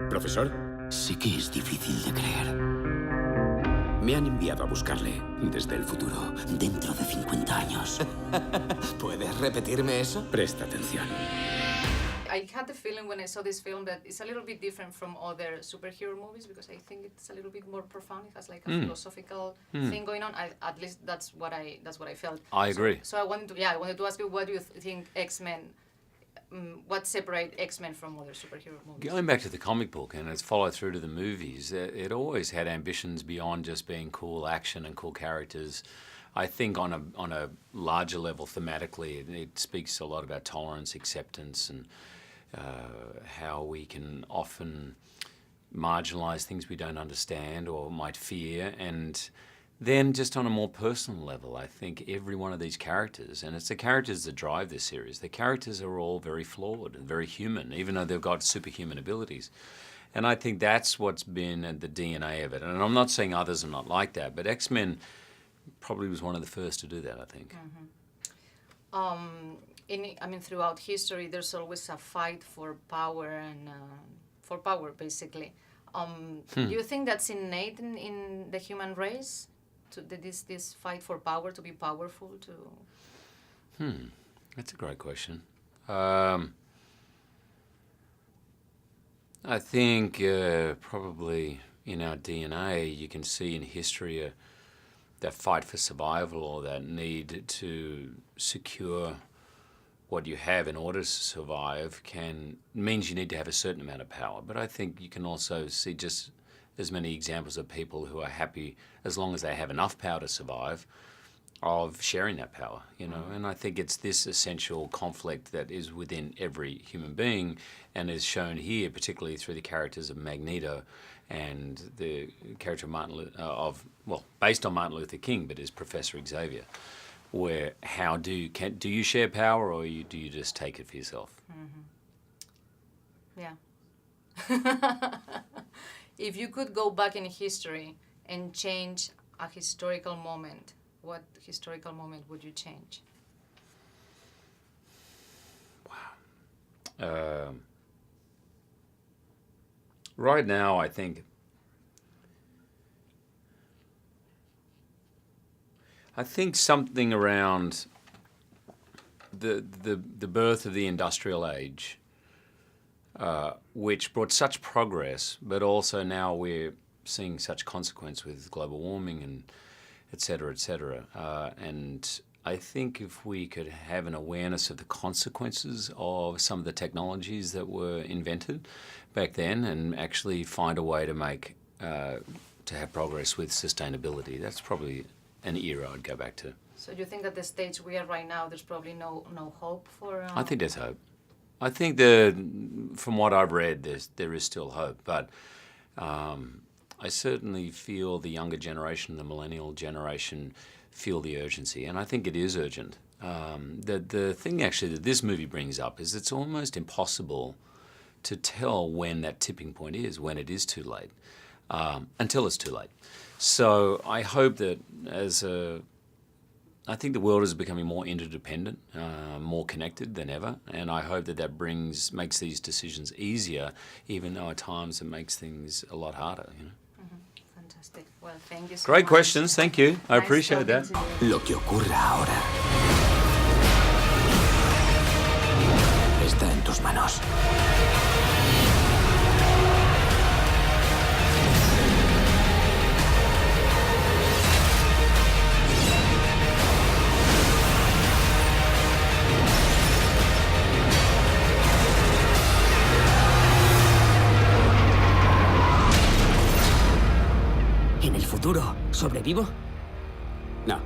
Profesor, Sí que es difícil de creer. me han enviado a buscarle desde el futuro. Dentro de 50 años. ¿Puedes repetirme eso? Presta atención. I had the feeling when I saw this film that it's a little bit different from other superhero movies because I think it's a little bit more profound. It has like a philosophical thing going on. At least that's what I felt. I agree. So I wanted to ask you, what do you think X-Men? What separates X-Men from other superhero movies? Going back to the comic book and its follow through to the movies, it always had ambitions beyond just being cool action and cool characters. I think on a larger level, thematically, it speaks a lot about tolerance, acceptance, and how we can often marginalise things we don't understand or might fear. And then just on a more personal level, I think every one of these characters, and it's the characters that drive this series, the characters are all very flawed and very human, even though they've got superhuman abilities. And I think that's what's been at the DNA of it. And I'm not saying others are not like that, but X-Men probably was one of the first to do that, I think. Throughout history, there's always a fight for power and for power, basically. Do you think that's innate in the human race? This fight for power, to be powerful, to... That's a great question. I think probably in our DNA, you can see in history that fight for survival or that need to secure what you have in order to survive means you need to have a certain amount of power. But I think you can also see just as many examples of people who are happy as long as they have enough power to survive of sharing that power, you know. And I think it's this essential conflict that is within every human being and is shown here, particularly through the characters of Magneto and the character of based on Martin Luther King, but is Professor Xavier, where do you share power or do you just take it for yourself? Yeah. If you could go back in history and change a historical moment, what historical moment would you change? Wow. Right now, I think something around the birth of the industrial age, which brought such progress, but also now we're seeing such consequence with global warming and et cetera, et cetera. And I think if we could have an awareness of the consequences of some of the technologies that were invented back then and actually find a way to to have progress with sustainability, that's probably an era I'd go back to. So you think at the stage we are right now, there's probably no hope for... I think there's hope. I think from what I've read, there is still hope, but I certainly feel the younger generation, the millennial generation, feel the urgency, and I think it is urgent. The thing actually that this movie brings up is it's almost impossible to tell when that tipping point is, when it is too late, until it's too late. So I hope that I think the world is becoming more interdependent, more connected than ever, and I hope that makes these decisions easier, even though at times it makes things a lot harder, you know. Fantastic. Well, thank you so Great much. questions, thank you. I Nice appreciate that. talking to you. Lo que ocurra ahora está en tus manos. ¿En el futuro sobrevivo? No.